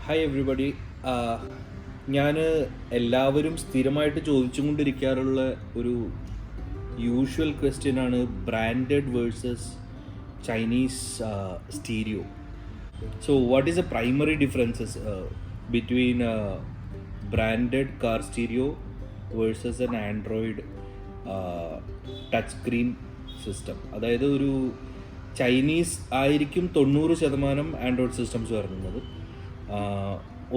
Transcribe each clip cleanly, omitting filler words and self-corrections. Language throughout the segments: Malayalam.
Hi everybody. ഞാൻ എല്ലാവരും സ്ഥിരമായിട്ട് ചോദിച്ചുകൊണ്ടിരിക്കാറുള്ള ഒരു യൂഷ്വൽ ക്വസ്റ്റ്യൻ ആണ് branded versus Chinese stereo. So what is the primary differences between branded car stereo versus N Android touch screen system? അതായത് ഒരു ചൈനീസ് ആയിരിക്കും 90% ആൻഡ്രോയിഡ് സിസ്റ്റംസ് ഇറങ്ങുന്നത്.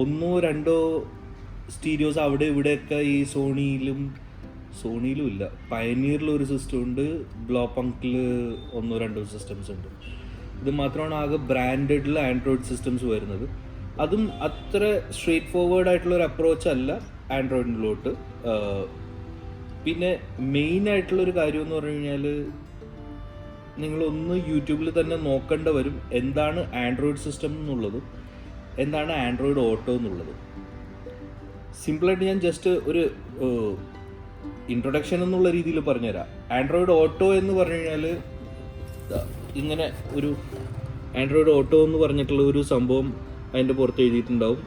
ഒന്നോ രണ്ടോ സ്റ്റീരിയോസ് അവിടെ ഇവിടെയൊക്കെ ഈ സോണിയിലും ഇല്ല, പയനീറിലൊരു സിസ്റ്റം ഉണ്ട്, ബ്ലോപങ്കിൽ ഒന്നോ രണ്ടോ സിസ്റ്റംസ് ഉണ്ട്. ഇത് മാത്രമാണ് ആകെ ബ്രാൻഡഡിൽ ആൻഡ്രോയിഡ് സിസ്റ്റംസ് വരുന്നത്. അതും അത്ര സ്ട്രെയിറ്റ് ഫോർവേഡ് ആയിട്ടുള്ളൊരു അപ്രോച്ച് അല്ല ആൻഡ്രോയിഡിലോട്ട്. പിന്നെ മെയിനായിട്ടുള്ളൊരു കാര്യം എന്ന് പറഞ്ഞു കഴിഞ്ഞാൽ നിങ്ങളൊന്ന് യൂട്യൂബിൽ തന്നെ നോക്കേണ്ട വരും എന്താണ് ആൻഡ്രോയിഡ് സിസ്റ്റം എന്നുള്ളതും എന്താണ് ആൻഡ്രോയിഡ് ഓട്ടോ എന്നുള്ളത്. സിമ്പിളായിട്ട് ഞാൻ ജസ്റ്റ് ഒരു ഇൻട്രൊഡക്ഷൻ എന്നുള്ള രീതിയിൽ പറഞ്ഞുതരാം. ആൻഡ്രോയിഡ് ഓട്ടോ എന്ന് പറഞ്ഞു കഴിഞ്ഞാൽ ഇങ്ങനെ ഒരു ആൻഡ്രോയിഡ് ഓട്ടോ എന്ന് പറഞ്ഞിട്ടുള്ള ഒരു സംഭവം അതിൻ്റെ പുറത്ത് എഴുതിയിട്ടുണ്ടാവും.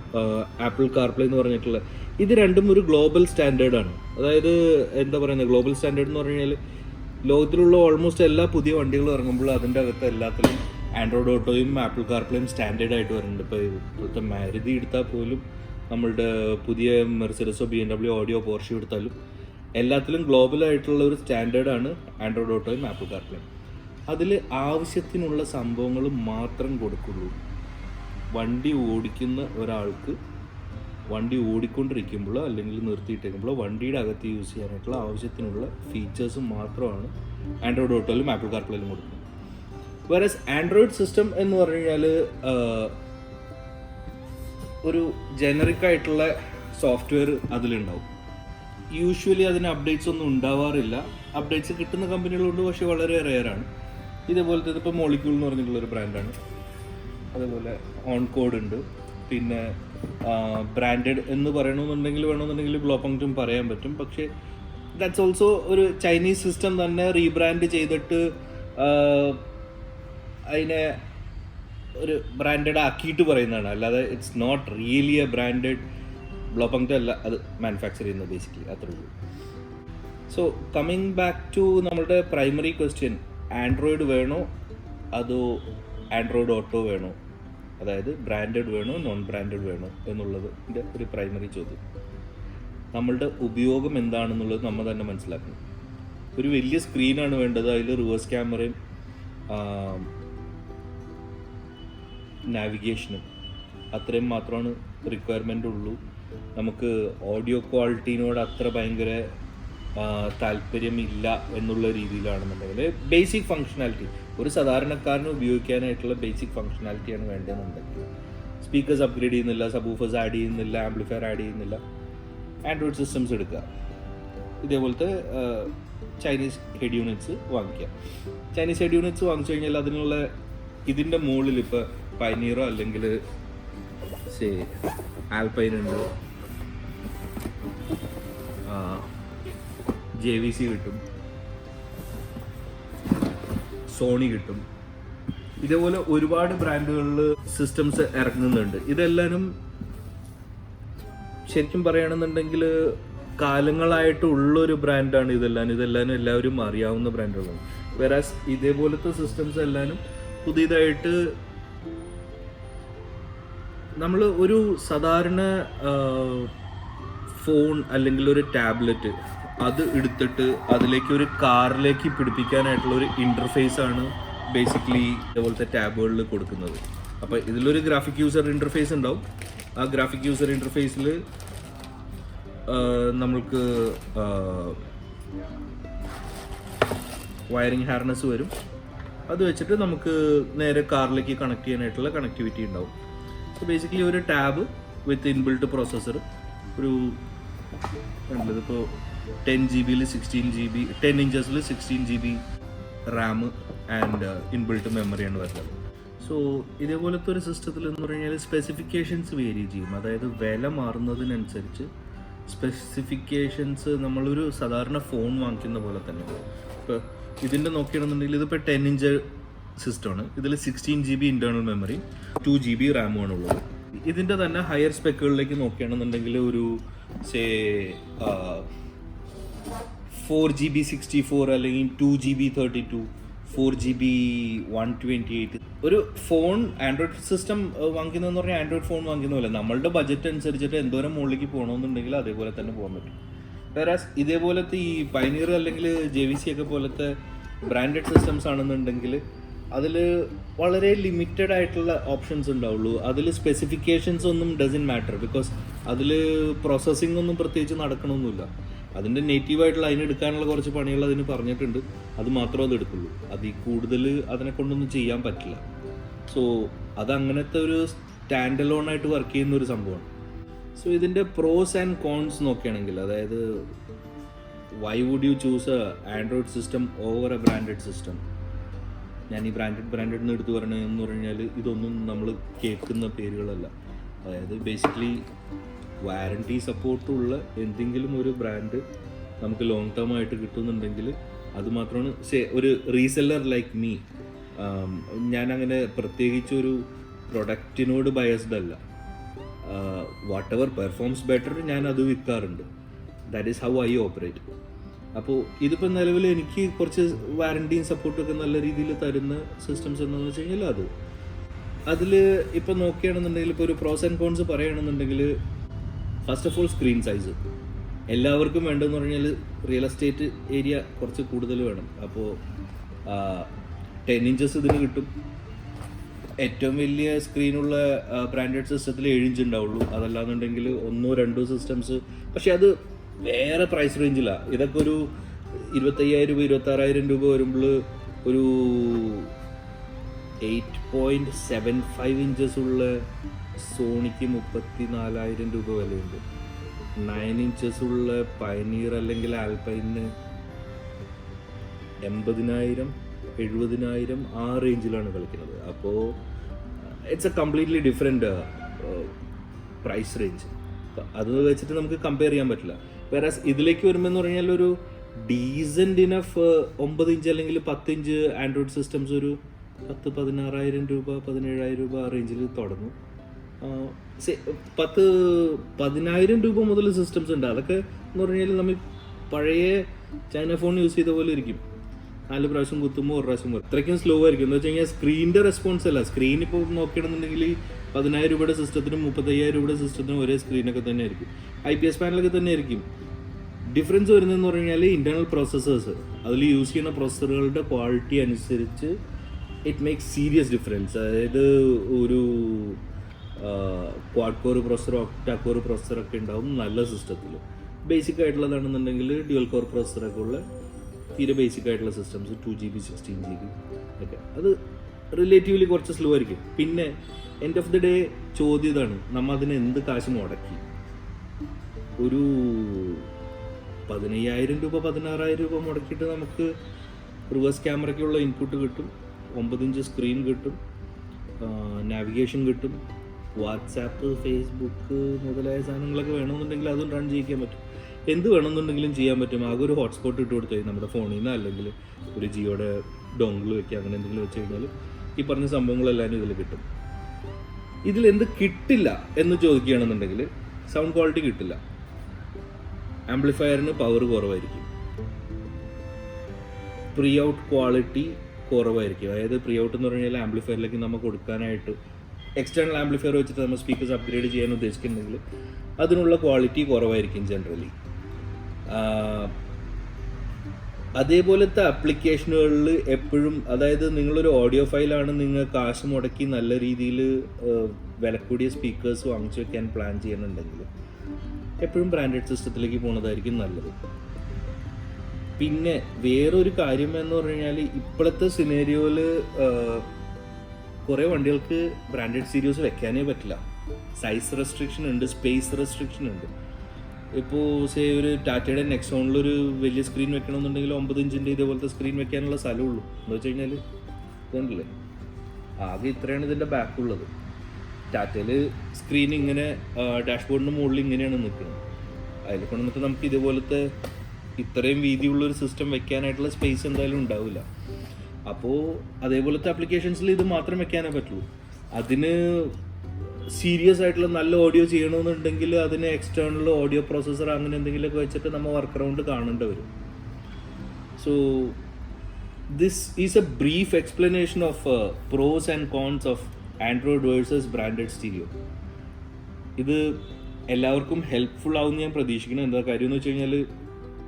ആപ്പിൾ കാർപ്ലേ എന്ന് പറഞ്ഞിട്ടുള്ള ഇത് രണ്ടും ഒരു ഗ്ലോബൽ സ്റ്റാൻഡേർഡാണ്. അതായത് എന്താ പറയുന്നത്, ഗ്ലോബൽ സ്റ്റാൻഡേർഡ് എന്ന് പറഞ്ഞു കഴിഞ്ഞാൽ ലോകത്തിലുള്ള ഓൾമോസ്റ്റ് എല്ലാ പുതിയ വണ്ടികളും ഇറങ്ങുമ്പോൾ അതിൻ്റെ അകത്ത് എല്ലാത്തിലും ആൻഡ്രോയിഡ് ഓട്ടോയും ആപ്പിൾ കാർപ്ലേയും സ്റ്റാൻഡേർഡ് ആയിട്ട് വരുന്നുണ്ട്. ഇപ്പോൾ ഇപ്പോഴത്തെ മാരുതി എടുത്താൽ പോലും നമ്മളുടെ പുതിയ മെർസിഡസോ BMW ഓഡിയോ പോർഷോ എടുത്താലും എല്ലാത്തിലും ഗ്ലോബലായിട്ടുള്ള ഒരു സ്റ്റാൻഡേർഡാണ് ആൻഡ്രോയിഡ് ഓട്ടോയും ആപ്പിൾ കാർപ്ലേയും. അതിൽ ആവശ്യത്തിനുള്ള സംഭവങ്ങൾ മാത്രം കൊടുക്കുള്ളൂ. വണ്ടി ഓടിക്കുന്ന ഒരാൾക്ക് വണ്ടി ഓടിക്കൊണ്ടിരിക്കുമ്പോഴോ അല്ലെങ്കിൽ നിർത്തിയിട്ടേക്കുമ്പോഴോ വണ്ടിയുടെ അകത്ത് യൂസ് ചെയ്യാനായിട്ടുള്ള ആവശ്യത്തിനുള്ള ഫീച്ചേഴ്സും മാത്രമാണ് ആൻഡ്രോയിഡ് ഓട്ടോയിലും ആപ്പിൾ കാർപ്ലേയിലും കൊടുക്കുന്നത്. വേറസ് ആൻഡ്രോയിഡ് സിസ്റ്റം എന്ന് പറഞ്ഞു കഴിഞ്ഞാൽ ഒരു ജനറിക് ആയിട്ടുള്ള സോഫ്റ്റ്വെയർ അതിലുണ്ടാവും. യൂഷ്വലി അതിന് അപ്ഡേറ്റ്സ് ഒന്നും ഉണ്ടാവാറില്ല. അപ്ഡേറ്റ്സ് കിട്ടുന്ന കമ്പനികളുണ്ട്, പക്ഷേ വളരെ റെയറാണ്. ഇതേപോലത്തെ ഇതിപ്പോൾ മോളിക്യൂൾ എന്ന് പറഞ്ഞിട്ടുള്ളൊരു ബ്രാൻഡാണ്. അതേപോലെ ഓൺകോഡ് ഉണ്ട്. പിന്നെ ബ്രാൻഡഡ് എന്ന് വേണമെന്നുണ്ടെങ്കിൽ ബ്ലോപങ്ക്റ്റും പറയാൻ പറ്റും. പക്ഷേ ദാറ്റ്സ് ഓൾസോ ഒരു ചൈനീസ് സിസ്റ്റം തന്നെ റീബ്രാൻഡ് ചെയ്തിട്ട് അതിനെ ഒരു ബ്രാൻഡഡ് ആക്കിയിട്ട് പറയുന്നതാണ്. അല്ലാതെ it's not really a branded. Blaupunkt അല്ല അത് മാനുഫാക്ചർ ചെയ്യുന്നത്, ബേസിക്കലി അത്രേ ഉള്ളൂ. സോ കമ്മിങ് ബാക്ക് ടു നമ്മളുടെ പ്രൈമറി ക്വസ്റ്റ്യൻ, ആൻഡ്രോയിഡ് വേണോ അതോ ആൻഡ്രോയിഡ് ഓട്ടോ വേണോ, അതായത് ബ്രാൻഡഡ് വേണോ നോൺ ബ്രാൻഡഡ് വേണോ എന്നുള്ളതിൻ്റെ ഒരു പ്രൈമറി ചോദ്യം. നമ്മളുടെ ഉപയോഗം എന്താണെന്നുള്ളത് നമ്മൾ തന്നെ മനസ്സിലാക്കണം. ഒരു വലിയ സ്ക്രീനാണ് വേണ്ടത്, അതിൽ റിവേഴ്സ് ക്യാമറയും നാവിഗേഷനും അത്രയും മാത്രമാണ് റിക്വയർമെൻ്റ് ഉള്ളൂ. നമുക്ക് ഓഡിയോ ക്വാളിറ്റീനോട് അത്ര ഭയങ്കര താല്പര്യമില്ല എന്നുള്ള രീതിയിലാണെന്നുണ്ടെങ്കിൽ ബേസിക് ഫങ്ഷനാലിറ്റി, ഒരു സാധാരണക്കാരന് ഉപയോഗിക്കാനായിട്ടുള്ള ബേസിക് ഫങ്ഷനാലിറ്റിയാണ് വേണ്ടതെന്നുണ്ടെങ്കിൽ സ്പീക്കേഴ്സ് അപ്ഗ്രേഡ് ചെയ്യുന്നില്ല, സബൂഫേഴ്സ് ആഡ് ചെയ്യുന്നില്ല, ആംപ്ലിഫയർ ആഡ് ചെയ്യുന്നില്ല, ആൻഡ്രോയിഡ് സിസ്റ്റംസ് എടുക്കുക. ഇതേപോലത്തെ ചൈനീസ് ഹെഡ് യൂണിറ്റ്സ് വാങ്ങിക്കുക. ചൈനീസ് ഹെഡ് യൂണിറ്റ്സ് വാങ്ങിച്ചു കഴിഞ്ഞാൽ അതിനുള്ള ഇതിൻ്റെ മുകളിൽ ഇപ്പോൾ പൈനീറോ അല്ലെങ്കിൽ ആൽപൈൻ ഉണ്ട്, JVC കിട്ടും, സോണി കിട്ടും. ഇതേപോലെ ഒരുപാട് ബ്രാൻഡുകളിൽ സിസ്റ്റംസ് ഇറങ്ങുന്നുണ്ട്. ഇതെല്ലാവരും ശരിക്കും പറയുകയാണെന്നുണ്ടെങ്കിൽ കാലങ്ങളായിട്ടുള്ളൊരു ബ്രാൻഡാണ് ഇതെല്ലാവരും എല്ലാവരും അറിയാവുന്ന ബ്രാൻഡുകളാണ്. വേറാസ് ഇതേപോലത്തെ സിസ്റ്റംസ് എല്ലാവരും പുതിയതായിട്ട് നമ്മൾ ഒരു സാധാരണ ഫോൺ അല്ലെങ്കിൽ ഒരു ടാബ്ലറ്റ് അത് എടുത്തിട്ട് അതിലേക്ക് ഒരു കാറിലേക്ക് പിടിപ്പിക്കാനായിട്ടുള്ള ഒരു ഇൻ്റർഫേസാണ് ബേസിക്കലി ഇതേപോലത്തെ ടാബുകളിൽ കൊടുക്കുന്നത്. അപ്പോൾ ഇതിലൊരു ഗ്രാഫിക് യൂസർ ഇൻ്റർഫേസ് ഉണ്ടാവും. ആ ഗ്രാഫിക് യൂസർ ഇൻ്റർഫേസിൽ നമ്മൾക്ക് വയറിംഗ് ഹാർനസ് വരും. അത് വെച്ചിട്ട് നമുക്ക് നേരെ കാറിലേക്ക് കണക്ട് ചെയ്യാനായിട്ടുള്ള കണക്ടിവിറ്റി ഉണ്ടാവും. സോ ബേസിക്കലി ഒരു ടാബ് വിത്ത് ഇൻബിൽട്ട് പ്രോസസ്സർ, ഒരു ഇതിപ്പോൾ 10 GB 16 GB 10 ഇഞ്ചസിൽ 16 GB റാം ആൻഡ് ഇൻബിൽട്ട് മെമ്മറിയാണ് വരുന്നത്. സോ ഇതേപോലത്തെ ഒരു സിസ്റ്റത്തിൽ എന്ന് പറഞ്ഞു കഴിഞ്ഞാൽ സ്പെസിഫിക്കേഷൻസ് വേരി ചെയ്യും. അതായത് വില മാറുന്നതിനനുസരിച്ച് സ്പെസിഫിക്കേഷൻസ് നമ്മളൊരു സാധാരണ ഫോൺ വാങ്ങിക്കുന്ന പോലെ തന്നെ. ഇപ്പോൾ ഇതിൻ്റെ നോക്കുകയാണെന്നുണ്ടെങ്കിൽ ഇതിപ്പോൾ 10 ഇഞ്ച് സിസ്റ്റമാണ്. ഇതിൽ 16 GB ഇൻറ്റേർണൽ മെമ്മറി 2 GB റാമുമാണുള്ളത്. ഇതിൻ്റെ തന്നെ ഹയർ സ്പെക്കുകളിലേക്ക് നോക്കുകയാണെന്നുണ്ടെങ്കിൽ ഒരു സേ 4GB 64 അല്ലെങ്കിൽ 2GB 32, 4GB 128. ഒരു ഫോൺ ആൻഡ്രോയിഡ് സിസ്റ്റം വാങ്ങിക്കുന്നതെന്ന് പറഞ്ഞാൽ ആൻഡ്രോയിഡ് ഫോൺ വാങ്ങിക്കുന്ന പോലെ നമ്മളുടെ ബഡ്ജറ്റ് അനുസരിച്ചിട്ട് എന്തോരം മുകളിലേക്ക് പോകണമെന്നുണ്ടെങ്കിൽ അതേപോലെ തന്നെ പോകാൻ പറ്റും. വേറെ ഇതേപോലത്തെ ഈ പൈനീർ അല്ലെങ്കിൽ JVC ഒക്കെ പോലത്തെ ബ്രാൻഡഡ് സിസ്റ്റംസ് ആണെന്നുണ്ടെങ്കിൽ അതിൽ വളരെ ലിമിറ്റഡ് ആയിട്ടുള്ള ഓപ്ഷൻസ് ഉണ്ടാവുള്ളൂ. അതിൽ സ്പെസിഫിക്കേഷൻസ് ഒന്നും ഡസൻ മാറ്റർ, ബിക്കോസ് അതിൽ പ്രോസസ്സിംഗ് ഒന്നും പ്രത്യേകിച്ച് നടക്കണമൊന്നുമില്ല. അതിൻ്റെ നേറ്റീവായിട്ടുള്ള അതിനെടുക്കാനുള്ള കുറച്ച് പണികൾ അതിന് പറഞ്ഞിട്ടുണ്ട്, അത് മാത്രമേ അത് എടുക്കുള്ളൂ. അതിൽ കൂടുതൽ അതിനെ കൊണ്ടൊന്നും ചെയ്യാൻ പറ്റില്ല. സോ അതങ്ങനത്തെ ഒരു സ്റ്റാൻഡ് അലോൺ ആയിട്ട് വർക്ക് ചെയ്യുന്ന ഒരു സംഭവമാണ്. സോ ഇതിൻ്റെ പ്രോസ് ആൻഡ് കോൺസ് നോക്കുകയാണെങ്കിൽ, അതായത് why would you choose a Android system over a branded system? ഞാൻ ഈ ബ്രാൻഡഡ് എന്ന് എടുത്ത് പറയണമെന്ന് പറഞ്ഞാൽ ഇതൊന്നും നമ്മൾ കേൾക്കുന്ന പേരുകളല്ല. അതായത് ബേസിക്കലി വാറണ്ടി സപ്പോർട്ടുള്ള എന്തെങ്കിലും ഒരു ബ്രാൻഡ് നമുക്ക് ലോങ് ടേം ആയിട്ട് കിട്ടുന്നുണ്ടെങ്കിൽ അത് മാത്രമാണ്. ഒരു റീസെല്ലർ ലൈക്ക് മീ, ഞാനങ്ങനെ പ്രത്യേകിച്ചൊരു പ്രൊഡക്റ്റിനോട് ബയസ്ഡ് അല്ല. വാട്ട് എവർ പെർഫോംസ് ബെറ്റർ ഞാൻ അത് വിൽക്കാറുണ്ട്. That is how I operate. അപ്പോൾ ഇതിപ്പോൾ നിലവിൽ എനിക്ക് കുറച്ച് വാറണ്ടിയും സപ്പോർട്ടൊക്കെ നല്ല രീതിയിൽ തരുന്ന സിസ്റ്റംസ് എന്താണെന്ന് വെച്ച് കഴിഞ്ഞാൽ അതിൽ ഇപ്പോൾ നോക്കുകയാണെന്നുണ്ടെങ്കിൽ ഇപ്പോൾ ഒരു പ്രോസ് ആൻഡ് കോൺസ് പറയുകയാണെന്നുണ്ടെങ്കിൽ, first of all screen size എല്ലാവർക്കും വേണ്ടതെന്ന് പറഞ്ഞാൽ റിയൽ എസ്റ്റേറ്റ് ഏരിയ കുറച്ച് കൂടുതൽ വേണം. അപ്പോൾ 10 inches ഇതിന് കിട്ടും. ഏറ്റവും വലിയ സ്ക്രീനുള്ള ബ്രാൻഡഡ് സിസ്റ്റത്തിൽ 7 inch ഉണ്ടാവുള്ളൂ. അതല്ലാന്നുണ്ടെങ്കിൽ 1-2 സിസ്റ്റംസ്, പക്ഷെ അത് വേറെ പ്രൈസ് റേഞ്ചിലാണ്. ഇതൊക്കെ ഒരു 25,000 26,000 രൂപ വരുമ്പോൾ ഒരു 8.75 inches ഉള്ള സോണിക്ക് 34,000 രൂപ വിലയുണ്ട്. 9 inches ഉള്ള പൈനീർ അല്ലെങ്കിൽ ആൽപൈന് 80,000 70,000 ആ റേഞ്ചിലാണ് കളിക്കുന്നത്. അപ്പോൾ it's a completely different price range. അത് വെച്ചിട്ട് നമുക്ക് കമ്പയർ ചെയ്യാൻ പറ്റില്ല. വേറെ ഇതിലേക്ക് വരുമ്പോൾ പറഞ്ഞാൽ ഒരു ഡീസൻറ്റ് ഇനഫ് 9 inch അല്ലെങ്കിൽ 10 inch ആൻഡ്രോയിഡ് സിസ്റ്റംസ് ഒരു 16,000 രൂപ 17,000 രൂപ ആ റേഞ്ചിൽ തുടങ്ങും. 10,000 രൂപ മുതൽ സിസ്റ്റംസ് ഉണ്ട്. അതൊക്കെ എന്ന് പറഞ്ഞാൽ നമ്മൾ പഴയ ചൈന ഫോൺ യൂസ് ചെയ്ത പോലെ ഇരിക്കും. 4 പ്രാവശ്യം കുത്തുമ്പോൾ 1 പ്രാവശ്യം വരും. അത്രയ്ക്കും സ്ലോ ആയിരിക്കും. എന്ന് വെച്ച് കഴിഞ്ഞാൽ സ്ക്രീനിൻ്റെ റെസ്പോൺസ് അല്ല. സ്ക്രീൻ ഇപ്പോൾ നോക്കുകയാണെന്നുണ്ടെങ്കിൽ 10,000 രൂപയുടെ സിസ്റ്റത്തിനും 35,000 രൂപയുടെ സിസ്റ്റത്തിനും ഒരേ സ്ക്രീനൊക്കെ തന്നെ ആയിരിക്കും. IPS പാനലൊക്കെ തന്നെ ആയിരിക്കും. ഡിഫറൻസ് വരുന്നതെന്ന് പറഞ്ഞു കഴിഞ്ഞാൽ ഇൻറ്റേർണൽ പ്രോസസ്സേഴ്സ്, അതിൽ യൂസ് ചെയ്യുന്ന പ്രോസസ്സറുകളുടെ ക്വാളിറ്റി അനുസരിച്ച് ഇറ്റ് മേക്സ് സീരിയസ് ഡിഫറൻസ്. അതായത് ഒരു quad core processor, octa core പ്രോസസ്സറൊക്കെ ഉണ്ടാവും നല്ല സിസ്റ്റത്തിൽ. ബേസിക് ആയിട്ടുള്ളതാണെന്നുണ്ടെങ്കിൽ ഡ്യുവൽ കോർ പ്രോസസ്സറൊക്കെ ഉള്ള തീരെ ബേസിക് ആയിട്ടുള്ള സിസ്റ്റംസ് 2GB 16GB ഒക്കെ അത് റിലേറ്റീവ്ലി കുറച്ച് സ്ലോ ആയിരിക്കും. പിന്നെ എൻഡ് ഓഫ് ദി ഡേ ചോദ്യം ഇതാണ്, നമ്മൾ അതിന് എന്ത് കാശ് മുടക്കി? ഒരു 15,000 രൂപ 16,000 രൂപ മുടക്കിയിട്ട് നമുക്ക് റിവേഴ്സ് ക്യാമറയ്ക്കുള്ള ഇൻപുട്ട് കിട്ടും, 9 inch സ്ക്രീൻ കിട്ടും, നാവിഗേഷൻ കിട്ടും, വാട്സാപ്പ് ഫേസ്ബുക്ക് മുതലായ സാധനങ്ങളൊക്കെ വേണമെന്നുണ്ടെങ്കിൽ അതും റൺ ചെയ്യിക്കാൻ പറ്റും. എന്ത് വേണമെന്നുണ്ടെങ്കിലും ചെയ്യാൻ പറ്റും. ആകെ ഒരു ഹോട്ട്സ്പോട്ട് ഇട്ട് കൊടുത്തു നമ്മുടെ ഫോണിൽ നിന്ന്, അല്ലെങ്കിൽ ഒരു ജിയോയുടെ ഡോങ്കിൾ വെക്കുക, അങ്ങനെ എന്തെങ്കിലും വെച്ച് കഴിഞ്ഞാൽ ഈ പറഞ്ഞ സംഭവങ്ങളെല്ലാം ഇതിൽ കിട്ടും. ഇതിലെന്ത് കിട്ടില്ല എന്ന് ചോദിക്കുകയാണെന്നുണ്ടെങ്കിൽ സൗണ്ട് ക്വാളിറ്റി കിട്ടില്ല. ആംപ്ലിഫയറിന് പവർ കുറവായിരിക്കും, പ്രീ ഔട്ട് ക്വാളിറ്റി കുറവായിരിക്കും. അതായത് പ്രീ ഔട്ട് എന്ന് പറഞ്ഞാൽ ആംപ്ലിഫയറിലേക്ക് നമ്മൾ കൊടുക്കാനായിട്ട് എക്സ്റ്റേണൽ ആംപ്ലിഫയർ വെച്ചിട്ട് നമ്മൾ സ്പീക്കേഴ്സ് അപ്ഗ്രേഡ് ചെയ്യാൻ ഉദ്ദേശിക്കുന്നുണ്ടെങ്കിൽ അതിനുള്ള ക്വാളിറ്റി കുറവായിരിക്കും ജനറലി. അതേപോലത്തെ ആപ്ലിക്കേഷനുകളിൽ എപ്പോഴും, അതായത് നിങ്ങളൊരു ഓഡിയോ ഫയലാണ് നിങ്ങൾ കാശ് മുടക്കി നല്ല രീതിയിൽ വില കൂടിയ സ്പീക്കേഴ്സ് വാങ്ങിച്ചു വെക്കാൻ പ്ലാൻ ചെയ്യുന്നുണ്ടെങ്കിൽ എപ്പോഴും ബ്രാൻഡഡ് സിസ്റ്റത്തിലേക്ക് പോകുന്നതായിരിക്കും നല്ലത്. പിന്നെ വേറൊരു കാര്യം എന്ന് പറഞ്ഞു കഴിഞ്ഞാൽ ഇപ്പോഴത്തെ സിനേരിയോയിൽ കുറേ വണ്ടികൾക്ക് ബ്രാൻഡഡ് സീരീസ് വെക്കാനേ പറ്റില്ല. സൈസ് റെസ്ട്രിക്ഷൻ ഉണ്ട്, സ്പേസ് റെസ്ട്രിക്ഷൻ ഉണ്ട്. ഇപ്പോൾ ഒരു ടാറ്റയുടെ നെക്സോണിലൊരു വലിയ സ്ക്രീൻ വെക്കണമെന്നുണ്ടെങ്കിൽ 9 inch ഇതേപോലത്തെ സ്ക്രീൻ വെക്കാനുള്ള സ്ഥലമുള്ളൂ. എന്ന് വെച്ച് കഴിഞ്ഞാൽ ഇതുണ്ടല്ലേ, ആകെ ഇത്രയാണ് ഇതിൻ്റെ ബാക്കുള്ളത്. ടാറ്റയിൽ സ്ക്രീൻ ഇങ്ങനെ ഡാഷ്ബോർഡിൻ്റെ മുകളിൽ ഇങ്ങനെയാണ് നിൽക്കുന്നത്. അതിൽ കൊണ്ടിട്ട് നമുക്ക് ഇതേപോലത്തെ ഇത്രയും വീതിയുള്ളൊരു സിസ്റ്റം വെക്കാനായിട്ടുള്ള സ്പേസ് എന്തായാലും ഉണ്ടാവില്ല. അപ്പോൾ അതേപോലത്തെ ആപ്ലിക്കേഷൻസിൽ ഇത് മാത്രം വെക്കാനേ പറ്റുള്ളൂ. അതിന് സീരിയസ് ആയിട്ടുള്ള നല്ല ഓഡിയോ ചെയ്യണമെന്നുണ്ടെങ്കിൽ അതിന് എക്സ്റ്റേണൽ ഓഡിയോ പ്രോസസ്സർ അങ്ങനെ എന്തെങ്കിലുമൊക്കെ വെച്ചിട്ട് നമ്മൾ വർക്ക് അറൗണ്ട് കാണേണ്ടി വരും. So this is a brief explanation of pros and cons of Android versus branded stereo. ഇത് എല്ലാവർക്കും ഹെൽപ്ഫുൾ ആവുമെന്ന് ഞാൻ പ്രതീക്ഷിക്കുന്നത്. എന്താ കാര്യം എന്ന് വെച്ച് കഴിഞ്ഞാൽ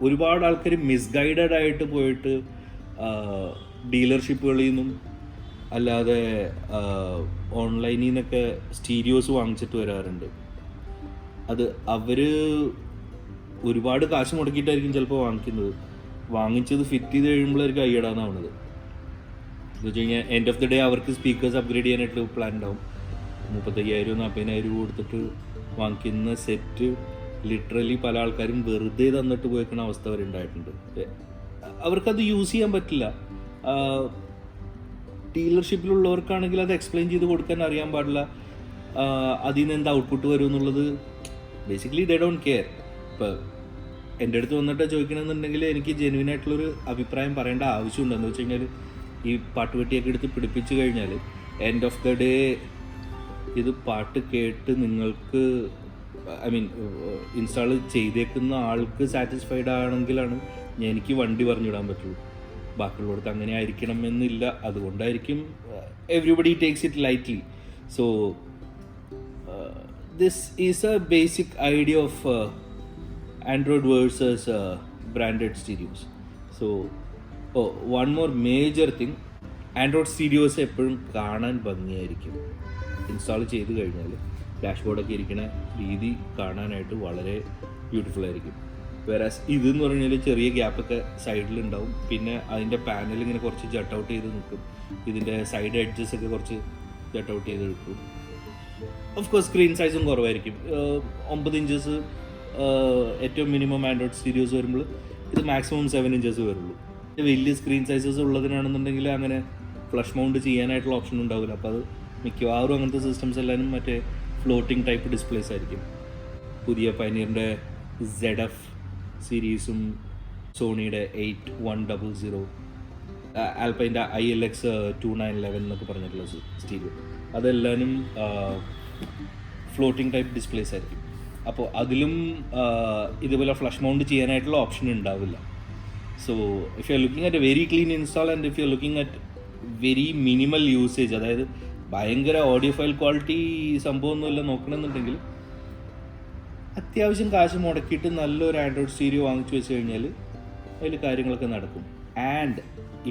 ഒരുപാട് ആൾക്കാർ മിസ്ഗൈഡഡ് ആയിട്ട് പോയിട്ട് ഡീലർഷിപ്പുകളിൽ നിന്നും അല്ലാതെ ഓൺലൈനിൽ നിന്നൊക്കെ സ്റ്റീരിയോസ് വാങ്ങിച്ചിട്ട് വരാറുണ്ട്. അത് അവർ ഒരുപാട് കാശ് മുടക്കിയിട്ടായിരിക്കും ചിലപ്പോൾ വാങ്ങിച്ചത് ഫിറ്റ് ചെയ്ത് കഴിയുമ്പോഴായിരിക്കും അയ്യടാന്നാവുന്നത്. എന്ന് വെച്ച് കഴിഞ്ഞാൽ എൻഡ് ഓഫ് ദി ഡേ അവർക്ക് സ്പീക്കേഴ്സ് അപ്ഗ്രേഡ് ചെയ്യാനായിട്ട് പ്ലാൻ ഉണ്ടാവും. 35,000-40,000 കൊടുത്തിട്ട് വാങ്ങിക്കുന്ന സെറ്റ് ലിറ്ററലി പല ആൾക്കാരും വെറുതെ തന്നിട്ട് പോയിക്കുന്ന അവസ്ഥ വരെ ഉണ്ടായിട്ടുണ്ട്. അവർക്കത് യൂസ് ചെയ്യാൻ പറ്റില്ല. ഡീലർഷിപ്പിലുള്ളവർക്കാണെങ്കിൽ അത് എക്സ്പ്ലെയിൻ ചെയ്ത് കൊടുക്കാൻ അറിയാൻ പാടില്ല. അതിൽ നിന്ന് എന്ത് ഔട്ട്പുട്ട് വരും എന്നുള്ളത് ബേസിക്കലി ദേ ഡോണ്ട് കെയർ. ഇപ്പോൾ എൻ്റെ അടുത്ത് വന്നിട്ട് ചോദിക്കണമെന്നുണ്ടെങ്കിൽ എനിക്ക് ജെന്യുവൻ ആയിട്ടുള്ളൊരു അഭിപ്രായം പറയേണ്ട ആവശ്യമുണ്ട്. എന്ന് വെച്ച് കഴിഞ്ഞാൽ ഈ പാട്ടുപെട്ടിയൊക്കെ എടുത്ത് പിടിപ്പിച്ച് കഴിഞ്ഞാൽ എൻഡ് ഓഫ് ദ ഡേ ഇത് പാട്ട് കേട്ട് നിങ്ങൾക്ക് ഇൻസ്റ്റാൾ ചെയ്തേക്കുന്ന ആൾക്ക് സാറ്റിസ്ഫൈഡ് ആണെങ്കിലാണ് എനിക്ക് വണ്ടി പറഞ്ഞിടാൻ പറ്റുള്ളൂ. ബാക്കിയുള്ളവർക്ക് അങ്ങനെ ആയിരിക്കണം എന്നില്ല. അതുകൊണ്ടായിരിക്കും everybody takes it lightly. So this is A basic idea of Android versus branded stereos. So one more major thing, Android stereos എപ്പോഴും കാണാൻ ഭംഗിയായിരിക്കും. ഇൻസ്റ്റാൾ ചെയ്ത് കഴിഞ്ഞാൽ ഡാഷ്ബോർഡൊക്കെ ഇരിക്കുന്ന രീതി കാണാനായിട്ട് വളരെ ബ്യൂട്ടിഫുൾ ആയിരിക്കും. വേറാസ് ഇതെന്ന് പറഞ്ഞാൽ ചെറിയ ഗ്യാപ്പൊക്കെ സൈഡിലുണ്ടാവും. പിന്നെ അതിൻ്റെ പാനൽ ഇങ്ങനെ കുറച്ച് ജട്ട് ഔട്ട് ചെയ്ത് നിൽക്കും. ഇതിൻ്റെ സൈഡ് എഡ്ജസ് ഒക്കെ കുറച്ച് ജട്ട് ഔട്ട് ചെയ്ത് നിൽക്കും. ഓഫ് കോഴ്സ് സ്ക്രീൻ സൈസും കുറവായിരിക്കും. 9 ഇഞ്ചസ് ഏറ്റവും മിനിമം ആൻഡ്രോയിഡ് സ്റ്റീരിയോസ് വരുമ്പോൾ ഇത് മാക്സിമം 7 ഇഞ്ചസ് വരുള്ളൂ. വലിയ സ്ക്രീൻ സൈസസ് ഉള്ളതിനാണെന്നുണ്ടെങ്കിൽ അങ്ങനെ ഫ്ലഷ് മൗണ്ട് ചെയ്യാനായിട്ടുള്ള ഓപ്ഷൻ ഉണ്ടാവില്ല. അപ്പോൾ അത് മിക്കവാറും അങ്ങനത്തെ സിസ്റ്റംസ് എല്ലാവരും മറ്റേ ഫ്ലോട്ടിംഗ് ടൈപ്പ് ഡിസ്പ്ലേസ് ആയിരിക്കും. പുതിയ പൈനിയറിൻ്റെ ZF സീരീസും സോണിയുടെ 8100, ആൽപൈൻ്റെ ILX 2911 എന്നൊക്കെ പറഞ്ഞിട്ടുള്ള സ്റ്റീരിയോ, അതെല്ലാവരും ഫ്ലോട്ടിംഗ് ടൈപ്പ് ഡിസ്പ്ലേസ് ആയിരിക്കും. അപ്പോൾ അതിലും ഇതുപോലെ ഫ്ലഷ് മൗണ്ട് ചെയ്യാനായിട്ടുള്ള ഓപ്ഷൻ ഉണ്ടാവില്ല. So if you are looking at A very clean install and if you are looking at very minimal usage, അതായത് ഭയങ്കര ഓഡിയോ ഫയൽ ക്വാളിറ്റി സംഭവമൊന്നുമില്ല നോക്കണമെന്നുണ്ടെങ്കിൽ അത്യാവശ്യം കാശ് മുടക്കിയിട്ട് നല്ലൊരു ആൻഡ്രോയിഡ് സ്റ്റീരിയോ വാങ്ങിച്ചു വെച്ച് കഴിഞ്ഞാൽ അതിൽ കാര്യങ്ങളൊക്കെ നടക്കും. ആൻഡ്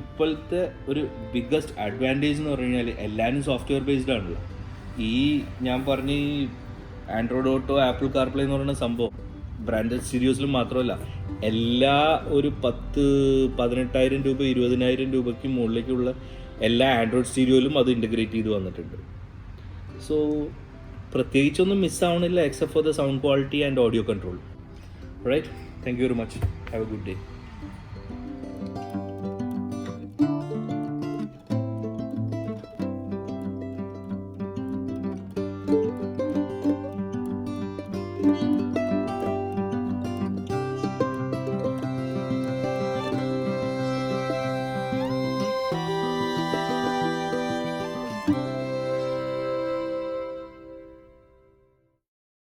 ഇപ്പോഴത്തെ ഒരു ബിഗ്ഗസ്റ്റ് അഡ്വാൻറ്റേജ് എന്ന് പറഞ്ഞു കഴിഞ്ഞാൽ എല്ലാവരും സോഫ്റ്റ്വെയർ ബേസ്ഡ് ആണല്ലോ. ഈ ഞാൻ പറഞ്ഞ ഈ ആൻഡ്രോയിഡ് ഓട്ടോ, ആപ്പിൾ കാർപ്ലേ എന്ന് പറയുന്ന സംഭവം ബ്രാൻഡഡ് സ്റ്റീരിയോസിലും മാത്രമല്ല, എല്ലാ ഒരു 18,000 രൂപ 20,000 രൂപയ്ക്ക് മുകളിലേക്കുള്ള എല്ലാ ആൻഡ്രോയിഡ് സ്റ്റീരിയോയിലും അത് ഇൻ്റഗ്രേറ്റ് ചെയ്ത് വന്നിട്ടുണ്ട്. സോ പ്രത്യേകിച്ചൊന്നും മിസ്സാവണില്ല except for the sound quality and audio control. Right, thank you very much. Have a good day.